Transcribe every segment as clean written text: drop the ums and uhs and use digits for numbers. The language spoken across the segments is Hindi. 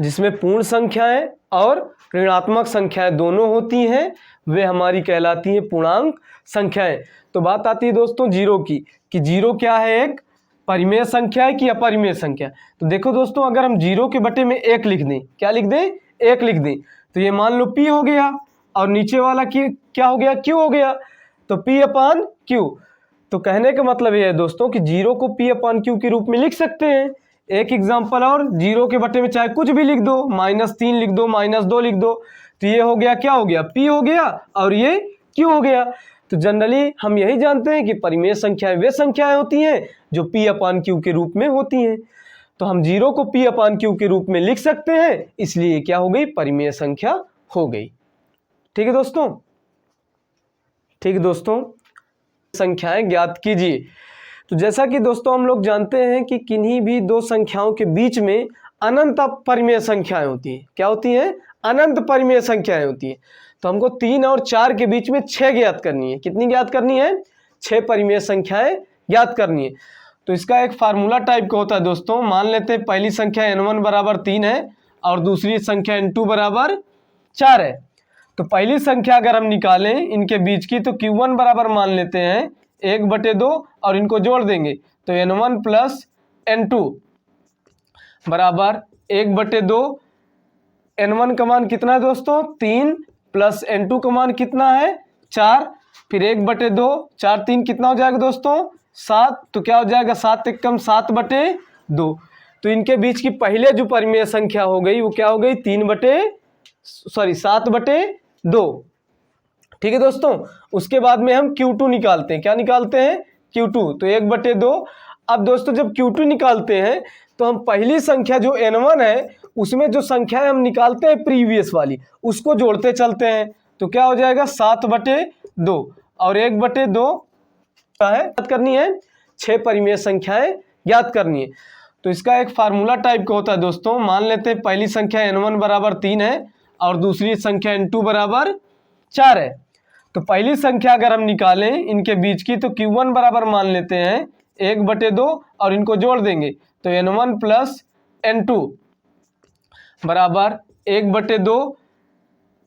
जिसमें पूर्ण संख्याएं और ऋणात्मक संख्याएं दोनों होती हैं, वे हमारी कहलाती हैं पूर्णांक संख्याएं। तो बात आती है दोस्तों जीरो की, कि जीरो क्या है, एक परिमेय संख्या है कि अपरिमेय संख्या। तो देखो दोस्तों, अगर हम जीरो के बटे में एक लिख दें, क्या लिख दें, एक लिख दें, तो ये मान लो पी हो गया और नीचे वाला क्या हो गया, क्यू हो गया, तो पी अपान क्यू। तो कहने का मतलब ये है दोस्तों कि जीरो को पी अपान क्यू के रूप में लिख सकते हैं। एक एग्जाम्पल और, जीरो के बटे में चाहे कुछ भी लिख दो, -3 लिख दो, -2 लिख दो, तो ये हो गया, क्या हो गया, पी हो गया और ये क्यू हो गया। तो जनरली हम यही जानते हैं कि परिमेय संख्याएं वे संख्याएं होती हैं जो पी अपान क्यू के रूप में होती हैं। तो हम जीरो को पी अपान क्यू के रूप में लिख सकते हैं, इसलिए क्या हो गई, परिमेय संख्या हो गई। ठीक है दोस्तों, ठीक है दोस्तों, संख्याएं ज्ञात कीजिए। तो जैसा कि दोस्तों हम लोग जानते हैं कि किन्हीं भी दो संख्याओं के बीच में अनंत परिमेय संख्याएं होती हैं। क्या होती हैं, अनंत परिमेय संख्याएं होती हैं। तो हमको 3 और 4 के बीच में 6 ज्ञात करनी है। कितनी ज्ञात करनी है, 6 परिमेय संख्याएं ज्ञात करनी है। तो इसका एक फार्मूला टाइप का होता है दोस्तों। मान लेते हैं पहली संख्या n1 बराबर 3 है और दूसरी संख्या n2 बराबर 4 है। तो पहली संख्या अगर हम निकालें इनके बीच की, तो q1 बराबर मान लेते हैं 1/2 और इनको जोड़ देंगे, तो n1 प्लस n2 बराबर 1/2। n1 का मान कितना है दोस्तों, 3 प्लस n2 का मान कितना है, 4, फिर 1/2, 4 3 कितना हो जाएगा दोस्तों, 7। तो क्या हो जाएगा, 7 एकम 7/2। तो इनके बीच की पहले जो परिमेय संख्या हो गई वो क्या हो गई, 7/2। ठीक है दोस्तों, उसके बाद में हम Q2 निकालते हैं। क्या निकालते हैं, Q2, तो 1/2। अब दोस्तों जब Q2 निकालते हैं तो हम पहली संख्या जो n1 है उसमें जो संख्या हम निकालते हैं प्रीवियस वाली, उसको जोड़ते चलते हैं। तो क्या हो जाएगा, 7/2 और 1/2 है ज्ञात करनी है, 6 परिमेय संख्याएं ज्ञात करनी है। तो इसका एक फार्मूला टाइप का होता है दोस्तों। मान लेते हैं पहली संख्या n1 बराबर 3 है और दूसरी संख्या n2 बराबर 4 है। तो पहली संख्या अगर हम निकालें इनके बीच की, तो q1 बराबर मान लेते हैं 1/2 और इनको जोड़ देंगे, तो n1 प्लस n2 बराबर 1/2।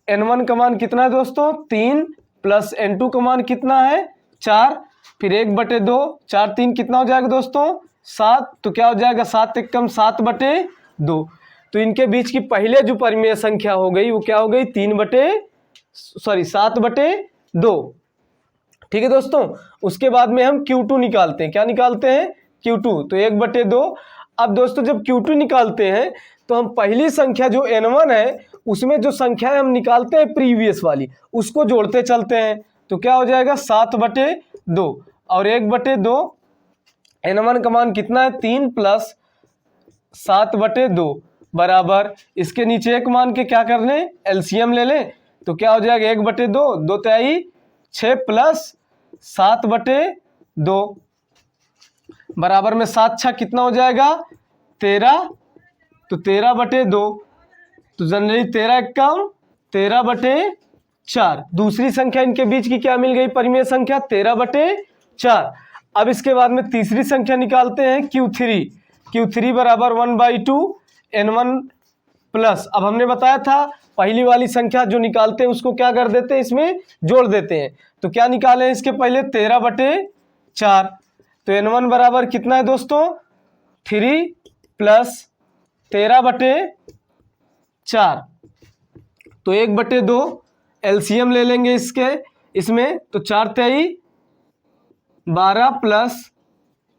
n1 का मान कितना है दोस्तों, 3 प्लस n2 का मान कितना है, 4, फिर 1/2, 4 3 कितना हो जाएगा दोस्तों, 7। तो क्या हो जाएगा, 7 एकम 7/2। तो इनके बीच की पहले जो परिमेय संख्या हो गई वो क्या हो गई, 7/2। ठीक है दोस्तों, उसके बाद में हम Q2 निकालते हैं। क्या निकालते हैं, Q2, तो 1/2। अब दोस्तों जब Q2 निकालते हैं तो हम पहली संख्या जो n1 है उसमें जो संख्या हम निकालते हैं प्रीवियस वाली, उसको जोड़ते चलते हैं। तो क्या हो जाएगा, 7/2 और 1/2। n1 का मान कितना है, 3 प्लस 7/2 बराबर, इसके नीचे एक मान के क्या कर लें, एलसीएम ले लें। तो क्या हो जाएगा, 1/2, 2 तिहाई 6 प्लस 7/2 बराबर में 7 6 कितना हो जाएगा, 13। तो 13/2, तो जनरली 13 एकम 13/4। दूसरी संख्या इनके बीच की क्या मिल गई, परिमेय संख्या 13/4। अब इसके बाद में तीसरी संख्या निकालते हैं Q3 बराबर 1/2 n1 प्लस, अब हमने बताया था पहली वाली संख्या जो निकालते हैं उसको क्या कर देते हैं, इसमें जोड़ देते हैं। तो क्या निकालें इसके पहले, 13/4। तो n1 बराबर कितना है दोस्तों, 3 प्लस 13/4, तो 1/2 एलसीएम ले लेंगे इसमें, तो 4 तिहाई 12 प्लस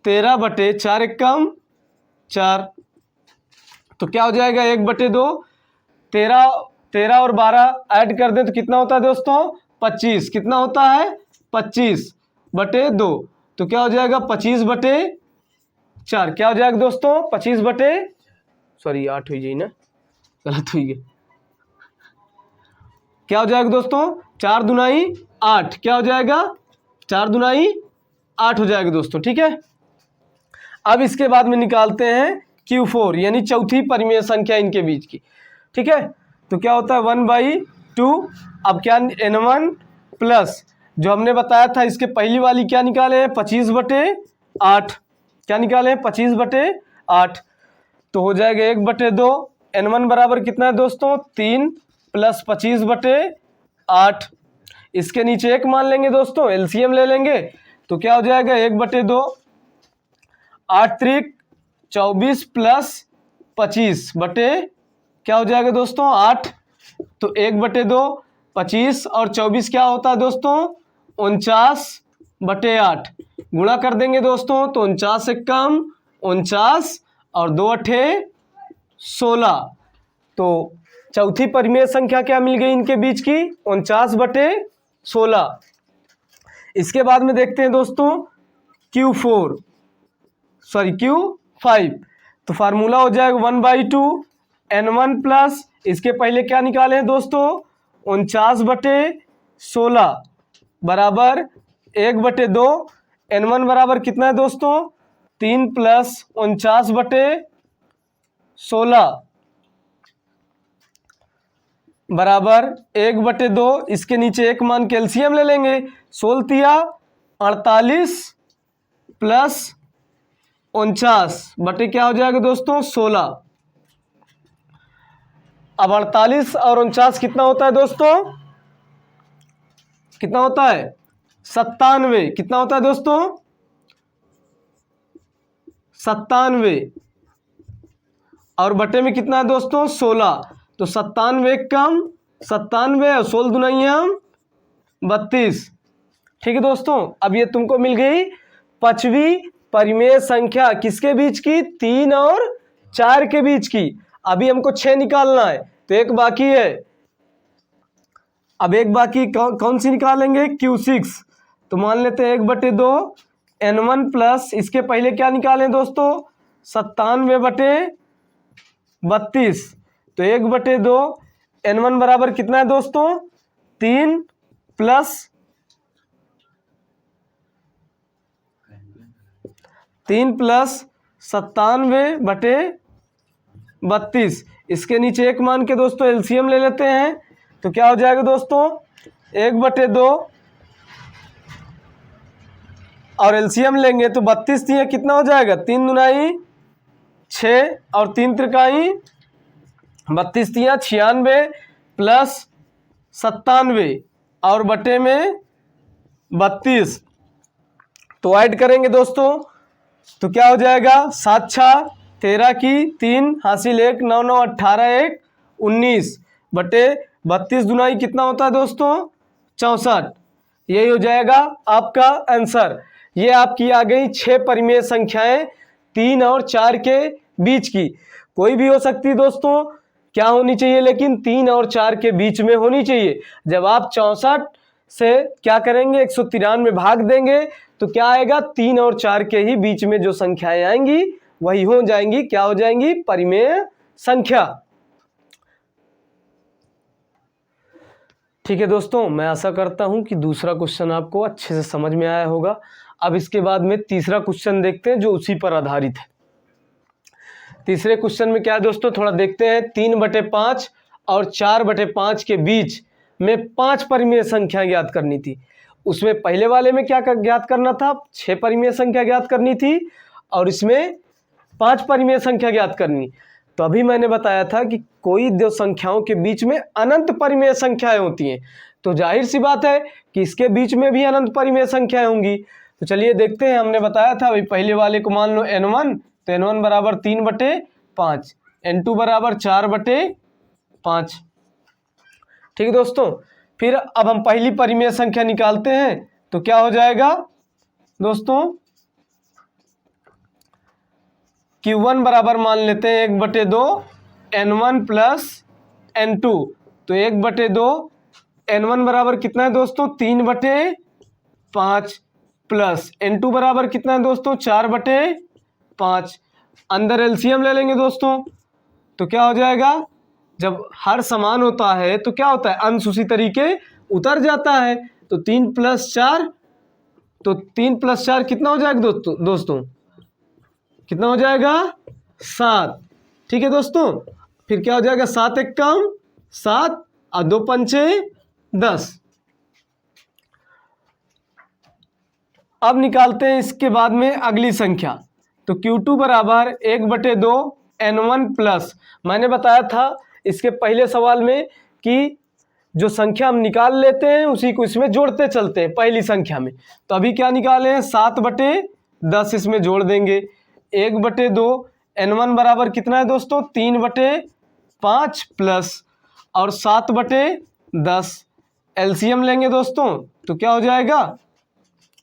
13/4 एकम 4। तो क्या हो जाएगा, 1/2, 13 और 12 ऐड कर दें तो कितना होता है दोस्तों, 25। कितना होता है, 25/2। तो क्या हो जाएगा, 25/4। क्या हो जाएगा दोस्तों, 8 हुई जाए ना, गलत हुई गई। क्या हो जाएगा दोस्तों, 4 दूनाई 8। क्या हो जाएगा, 4 दूनाई 8 हो जाएगा दोस्तों। ठीक है, अब इसके बाद में निकालते हैं Q4 यानी चौथी परिमेय संख्या इनके बीच की। ठीक है, तो क्या होता है, 1/2। अब क्या, n1 प्लस जो हमने बताया था इसके पहली वाली क्या निकाले हैं, 25/8। क्या निकाले हैं, 25/8। तो हो जाएगा 1/2 n1 बराबर कितना है दोस्तों 3 प्लस 25/8। इसके नीचे 1 मान लेंगे दोस्तों, एलसीएम ले लेंगे तो क्या हो जाएगा 1/2, 8 त्रिक 24 प्लस 25 बटे क्या हो जाएगा दोस्तों 8। तो 1/2, 25 और 24 क्या होता है दोस्तों 49/8। गुणा कर देंगे दोस्तों तो 49 से कम 49 और 2 अठे 16। तो चौथी परिमेय संख्या क्या मिल गई इनके बीच की 49/16। इसके बाद में देखते हैं दोस्तों Q5। तो फार्मूला हो जाएगा 1/2 n1 प्लस इसके पहले क्या निकाले हैं दोस्तों 49/16 बराबर 1/2। n1 बराबर कितना है दोस्तों 3 प्लस 49/16 बराबर 1/2। इसके नीचे 1 मान कैल्शियम ले लेंगे, 16 48 प्लस 49 बटे क्या हो जाएगा दोस्तों 16। अब 48 और 49 कितना होता है दोस्तों, कितना होता है 97। कितना होता है दोस्तों 97 और बटे में कितना है दोस्तों 16। तो 97 कम 97 और 16 दुनाई हम 32। ठीक है दोस्तों, अब ये तुमको मिल गई पांचवी परिमेय संख्या किसके बीच की 3 और 4 के बीच की। अभी हमको 6 निकालना है तो एक बाकी है। अब एक बाकी कौन सी निकालेंगे Q6। तो मान लेते हैं 1/2 n1 प्लस इसके पहले क्या निकालें दोस्तों 97/32। तो 1/2 n1 बराबर कितना है दोस्तों 3 प्लस 97/32। इसके नीचे 1 मान के दोस्तों एलसीएम ले लेते हैं तो क्या हो जाएगा दोस्तों 1/2 और एलसीएम लेंगे तो 32 दिए कितना हो जाएगा 3 दुनाई 6 और 3 त्रिकाई 32 दिया 96 प्लस 97 और बटे में 32। तो ऐड करेंगे दोस्तों तो क्या हो जाएगा 7 6 13 की 3 हासिल 1 9 9 18 1 19 बटे 32 दुनाई कितना होता है दोस्तों 64। यही हो जाएगा आपका आंसर। ये आपकी आ गई 6 परिमेय संख्याएं 3 और 4 के बीच की। कोई भी हो सकती है दोस्तों, क्या होनी चाहिए लेकिन 3 और 4 के बीच में होनी चाहिए। जब आप 64 से क्या करेंगे 193 भाग देंगे तो क्या आएगा 3 और 4 के ही बीच में जो संख्याएं आएंगी वही हो जाएंगी, क्या हो जाएंगी परिमेय संख्या। ठीक है दोस्तों, मैं आशा करता हूं कि दूसरा क्वेश्चन आपको अच्छे से समझ में आया होगा। अब इसके बाद में तीसरा क्वेश्चन देखते हैं जो उसी पर आधारित है। तीसरे क्वेश्चन में क्या है दोस्तों, थोड़ा देखते हैं। 3/5 और 4/5 के बीच में 5 परिमेय संख्या ज्ञात करनी थी। उसमें पहले वाले में क्या ज्ञात करना था 6 परिमेय संख्या ज्ञात करनी थी और इसमें 5 परिमेय संख्या ज्ञात करनी। तो अभी मैंने बताया था कि कोई दो संख्याओं के बीच में अनंत परिमेय संख्याएं होती हैं, तो जाहिर सी बात है कि इसके बीच में भी अनंत परिमेय संख्याएं होंगी। तो चलिए देखते हैं। हमने बताया था भाई पहले वाले को मान लो n1, तो n1 बराबर 3/5, n2 बराबर 4/5। ठीक है दोस्तों, फिर अब हम पहली परिमेय संख्या निकालते हैं तो क्या हो जाएगा दोस्तों Q1 बराबर मान लेते हैं 1/2 n1 प्लस n2। तो 1/2 n1 बराबर कितना है दोस्तों 3/5 प्लस n2 बराबर कितना है दोस्तों 4/5। अंदर एलसीएम ले लेंगे दोस्तों तो क्या हो जाएगा, जब हर समान होता है तो क्या होता है अंश उसी तरीके उतर जाता है। तो 3 + 4, तो 3 + 4 कितना हो जाएगा दोस्तों कितना हो जाएगा 7। ठीक है दोस्तों, फिर क्या हो जाएगा 7 1 कम 7 और 2 पंचे 10। अब निकालते हैं इसके बाद में अगली संख्या। तो Q2 बराबर 1/2 n1 प्लस, मैंने बताया था इसके पहले सवाल में कि जो संख्या हम निकाल लेते हैं उसी को इसमें जोड़ते चलते हैं पहली संख्या में। तो अभी क्या निकाले हैं, 7/10 इसमें जोड़ देंगे, 1/2, n1 बराबर कितना है दोस्तों, 3/5 प्लस और 7/10 एलसीएम लेंगे दोस्तों तो क्या हो जाएगा,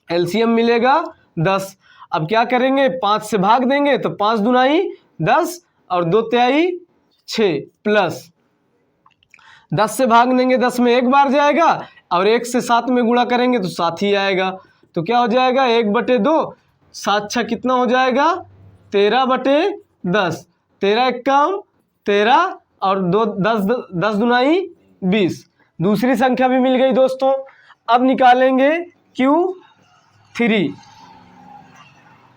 एलसीएम मिलेगा 10। अब क्या करेंगे, 5 से भाग देंगे तो 5 दूनाई 10 और 2 तिहाई 6 प्लस 10 से भाग देंगे 10 में एक बार जाएगा और 1 से 7 में गुणा करेंगे तो 7 ही आएगा। तो क्या हो जाएगा, 1/2, 7 6 कितना हो जाएगा, 13/10, 13 1 13 और 2 10 दूनाई 20। दूसरी संख्या भी मिल गई दोस्तों। अब निकालेंगे Q3।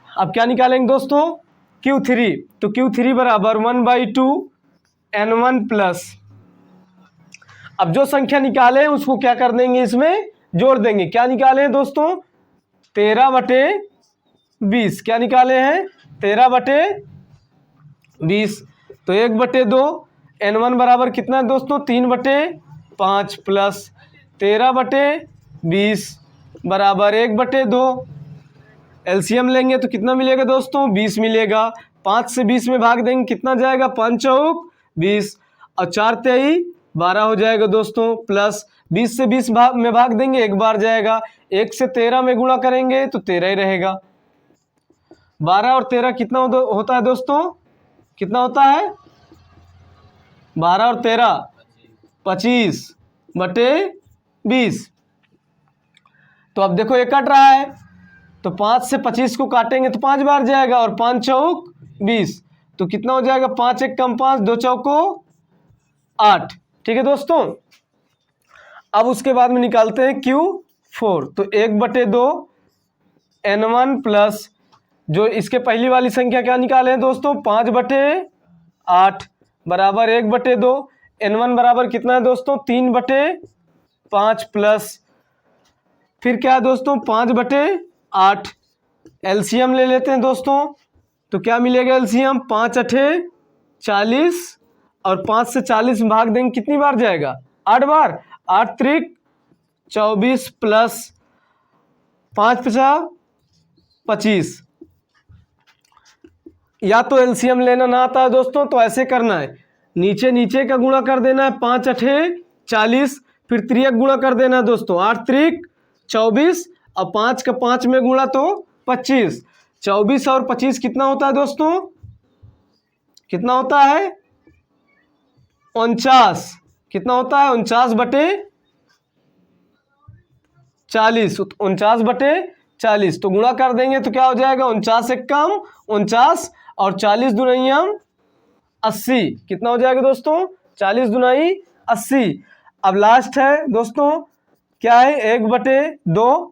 अब क्या निकालेंगे दोस्तों, Q3। तो Q3 बराबर 1/2 n1 प्लस, अब जो संख्या निकाले हैं उसको क्या कर देंगे, इसमें जोड़ देंगे। क्या निकाले हैं दोस्तों, 13/20। क्या निकाले हैं, 13/20। तो 1/2 n1 बराबर कितना है दोस्तों, 3/5 प्लस 13/20 बराबर 1/2। एलसीएम लेंगे तो कितना मिलेगा दोस्तों, 20 मिलेगा। 5 से 20 में भाग देंगे कितना जाएगा, 5 चौक 20 और 4 तिहाई 12 हो जाएगा दोस्तों, प्लस 20 से 20 में भाग देंगे एक बार जाएगा, 1 से 13 में गुणा करेंगे तो 13 ही रहेगा। 12 और 13 कितना होता है दोस्तों, कितना होता है, 12 और 13 25/20। तो अब देखो ये कट रहा है तो 5 से 25 को काटेंगे तो 5 बार जाएगा और 5 चौक 20। तो कितना हो जाएगा, 5 1 कम 5, 2 चौको 8। ठीक है दोस्तों। अब उसके बाद में निकालते हैं Q4। तो 1/2 n1 प्लस, जो इसके पहली वाली संख्या क्या निकाले हैं दोस्तों, 5/8 बराबर 1/2। n1 बराबर कितना है दोस्तों, 3/5 प्लस फिर क्या है दोस्तों, 5/8। एलसीएम ले लेते हैं दोस्तों तो क्या मिलेगा एलसीएम, 5 8 40 और 5 से 40 में भाग देंगे कितनी बार जाएगा, 8 बार, 8 त्रिक 24 प्लस 5 50 25। या तो एलसीएम लेना ना आता है दोस्तों तो ऐसे करना है, नीचे नीचे का गुणा कर देना है, 5 8 40 फिर त्रियक गुणा कर देना है दोस्तों, 8 त्रिक 24 और 5 का 5 में गुणा तो 25। 24 और 25 कितना होता है दोस्तों, कितना होता है, 49। कितना होता है, 49/40, 49/40। तो गुणा कर देंगे तो क्या हो जाएगा, 49 एक कम 49 और 40 दुनाई 80। कितना हो जाएगा दोस्तों, 40 दुनाई 80। अब लास्ट है दोस्तों, क्या है, 1/2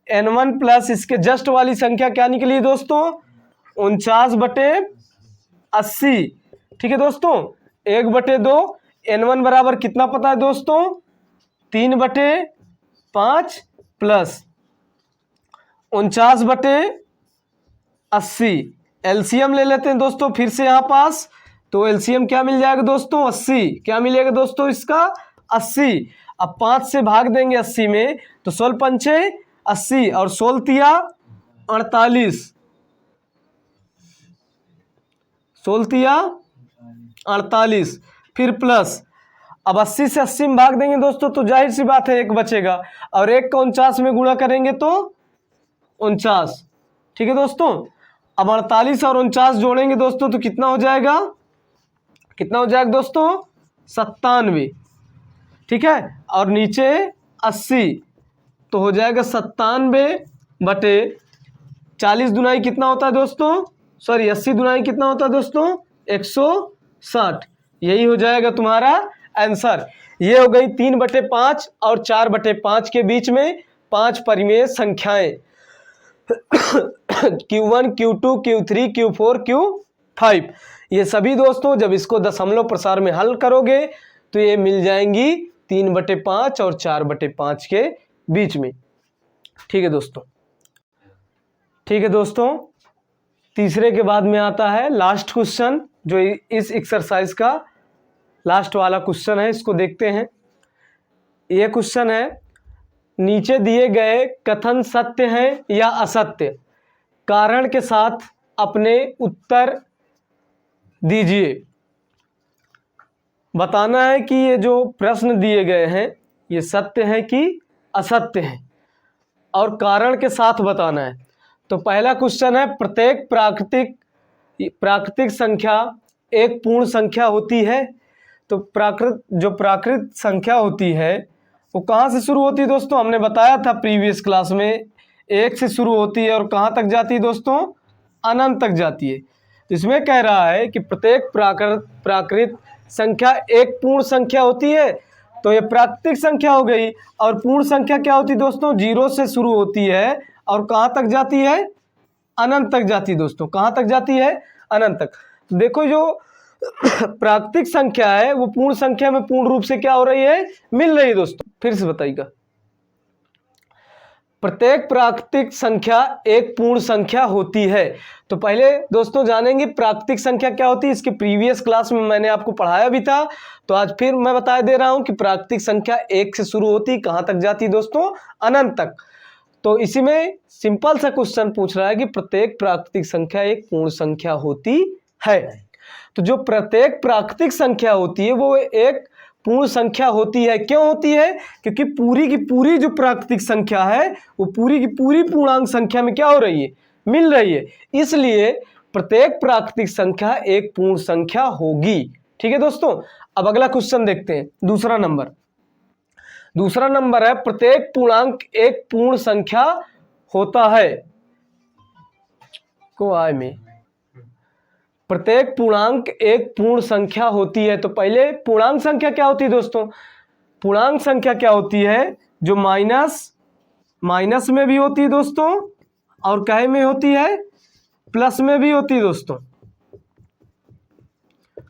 n1 प्लस, इसके जस्ट वाली संख्या क्या निकली दोस्तों, 49/80। ठीक है दोस्तों। 1/2 n1 बराबर कितना पता है दोस्तों, 3/5 प्लस 49/80। एलसीएम ले लेते हैं दोस्तों फिर से यहाँ पास, तो एलसीएम क्या मिल जाएगा दोस्तों, 80। क्या मिलेगा दोस्तों इसका, 80। अब 5 से भाग देंगे 80 में तो 16 पंचे 80 और 16 तिया 48, 16 तिया 48 फिर प्लस। अब 80 से 80 में भाग देंगे दोस्तों तो जाहिर सी बात है एक बचेगा और एक का 49 में गुणा करेंगे तो 49। ठीक है दोस्तों। अब 48 और 49 जोड़ेंगे दोस्तों तो कितना हो जाएगा, कितना हो जाएगा दोस्तों, 97। ठीक है, और नीचे 80 तो हो जाएगा 97/40 दुनाई कितना होता है दोस्तों, सॉरी 80 दुनाई कितना होता है दोस्तों, 160। यही हो जाएगा तुम्हारा आंसर। ये हो गई 3/5 और 4/5 के बीच में 5 परिमेय संख्याएं Q1 Q2 Q3 Q4 Q5। ये सभी दोस्तों जब इसको दशमलव प्रसार में हल करोगे तो ये मिल जाएंगी 3/5 और 4/5 के बीच में। ठीक है दोस्तों, ठीक है दोस्तों, तीसरे के बाद में आता है लास्ट क्वेश्चन, जो इस एक्सरसाइज का लास्ट वाला क्वेश्चन है। इसको देखते हैं। ये क्वेश्चन है, नीचे दिए गए कथन सत्य हैं या असत्य, कारण के साथ अपने उत्तर दीजिए। बताना है कि ये जो प्रश्न दिए गए हैं ये सत्य हैं कि असत्य हैं, और कारण के साथ बताना है। तो पहला क्वेश्चन है, प्रत्येक प्राकृतिक संख्या एक पूर्ण संख्या होती है। तो प्राकृत संख्या होती है वो कहाँ से शुरू होती है दोस्तों? हमने बताया था प्रीवियस क्लास में, एक से शुरू होती है और कहाँ तक जाती है दोस्तों? अनंत तक जाती है। इसमें कह रहा है कि प्रत्येक प्राकृत संख्या एक पूर्ण संख्या होती है। तो ये प्राकृतिक संख्या हो गई। और पूर्ण संख्या क्या होती है दोस्तों? 0 से शुरू होती है और कहाँ तक जाती है? अनंत तक जाती है दोस्तों। कहाँ तक जाती है? अनंत तक। तो देखो, जो प्राकृतिक संख्या है वो पूर्ण संख्या में पूर्ण रूप से क्या हो रही है? मिल रही है दोस्तों। फिर से बताइएगा, प्रत्येक प्राकृतिक संख्या एक पूर्ण संख्या होती है। तो पहले दोस्तों जानेंगे प्राकृतिक संख्या क्या होती है। इसकी प्रीवियस क्लास में मैंने आपको पढ़ाया भी था, तो आज फिर मैं बता दे रहा हूं कि प्राकृतिक संख्या एक से शुरू होती, कहां तक जाती दोस्तों? अनंत तक। तो इसी में सिंपल सा क्वेश्चन पूछ रहा है कि प्रत्येक प्राकृतिक संख्या एक पूर्ण संख्या होती है। तो जो प्रत्येक प्राकृतिक संख्या होती है वो एक पूर्ण संख्या होती है। क्यों होती है? क्योंकि पूरी की पूरी जो प्राकृतिक संख्या है वो पूरी की पूरी पूर्णांक संख्या में क्या हो रही है? मिल रही है। इसलिए प्रत्येक प्राकृतिक संख्या एक पूर्ण संख्या होगी। ठीक है दोस्तों। अब अगला क्वेश्चन देखते हैं, दूसरा नंबर है, प्रत्येक पूर्णांक एक पूर्ण संख्या होता है। प्रत्येक पूर्णांक एक पूर्ण संख्या होती है। तो पहले पूर्णांक संख्या क्या होती है दोस्तों? पूर्णांक संख्या क्या होती है? जो माइनस में भी होती है दोस्तों, और कहे में होती है? प्लस में भी होती है दोस्तों।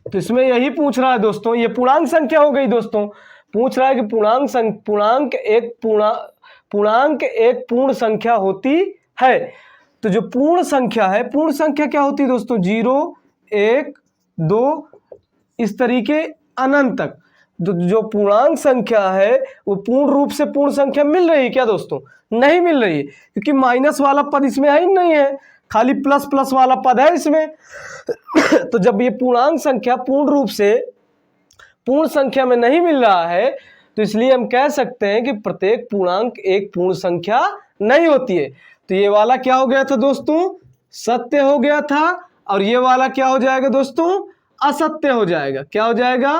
तो इसमें यही पूछ रहा है दोस्तों, ये पूर्णांक संख्या हो गई दोस्तों। पूछ रहा है कि पूर्णांक एक पूर्ण संख्या होती है। तो जो पूर्ण संख्या है, पूर्ण संख्या क्या होती है दोस्तों? 0, 1, 2 इस तरीके अनंत तक। जो पूर्णांक संख्या है वो पूर्ण रूप से पूर्ण संख्या मिल रही है क्या दोस्तों? नहीं मिल रही है, क्योंकि माइनस वाला पद इसमें है ही नहीं है, खाली प्लस प्लस वाला पद है इसमें। तो जब ये पूर्णांक संख्या पूर्ण रूप से पूर्ण संख्या में नहीं मिल रहा है, तो इसलिए हम कह सकते हैं कि प्रत्येक पूर्णांक एक पूर्ण संख्या नहीं होती है। तो ये वाला क्या हो गया था दोस्तों? सत्य हो गया था। और ये वाला क्या हो जाएगा दोस्तों? असत्य हो जाएगा। क्या हो जाएगा?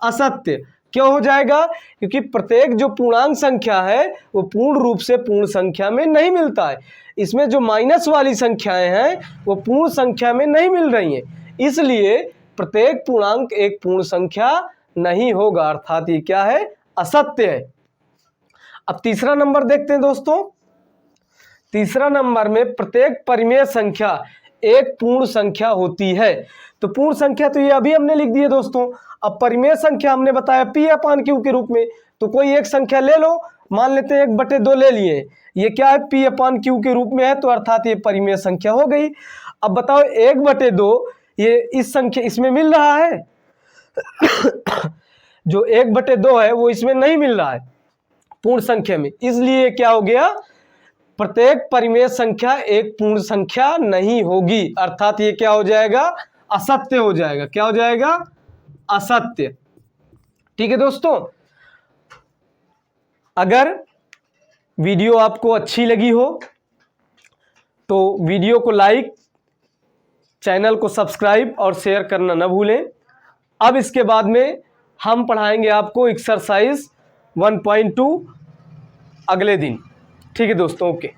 असत्य। क्यों हो जाएगा? क्योंकि प्रत्येक जो पूर्णांक संख्या है वो पूर्ण रूप से पूर्ण संख्या में नहीं मिलता है। इसमें जो माइनस वाली संख्याएं हैं वो पूर्ण संख्या में नहीं मिल रही हैं, इसलिए प्रत्येक पूर्णांक एक पूर्ण संख्या नहीं होगा, अर्थात ये क्या है? असत्य है। अब तीसरा नंबर देखते हैं दोस्तों। तीसरा नंबर में प्रत्येक परिमेय संख्या एक पूर्ण संख्या होती है। तो पूर्ण संख्या तो ये अभी हमने लिख दी है दोस्तों। अब परिमेय संख्या हमने बताया P/Q के रूप में। तो कोई एक संख्या ले लो, मान लेते हैं 1/2 ले लिए, ये क्या है? P/Q के रूप में है, तो अर्थात ये परिमेय संख्या हो गई। अब बताओ 1/2 ये इस संख्या इसमें मिल रहा है? जो 1/2 है वो इसमें नहीं मिल रहा है पूर्ण संख्या में, इसलिए क्या हो गया? प्रत्येक परिमेय संख्या एक पूर्ण संख्या नहीं होगी, अर्थात ये क्या हो जाएगा? असत्य हो जाएगा। क्या हो जाएगा? असत्य। ठीक है दोस्तों। अगर वीडियो आपको अच्छी लगी हो तो वीडियो को लाइक, चैनल को सब्सक्राइब और शेयर करना न भूलें। अब इसके बाद में हम पढ़ाएंगे आपको एक्सरसाइज 1.2 अगले दिन। ठीक है दोस्तों, ओके।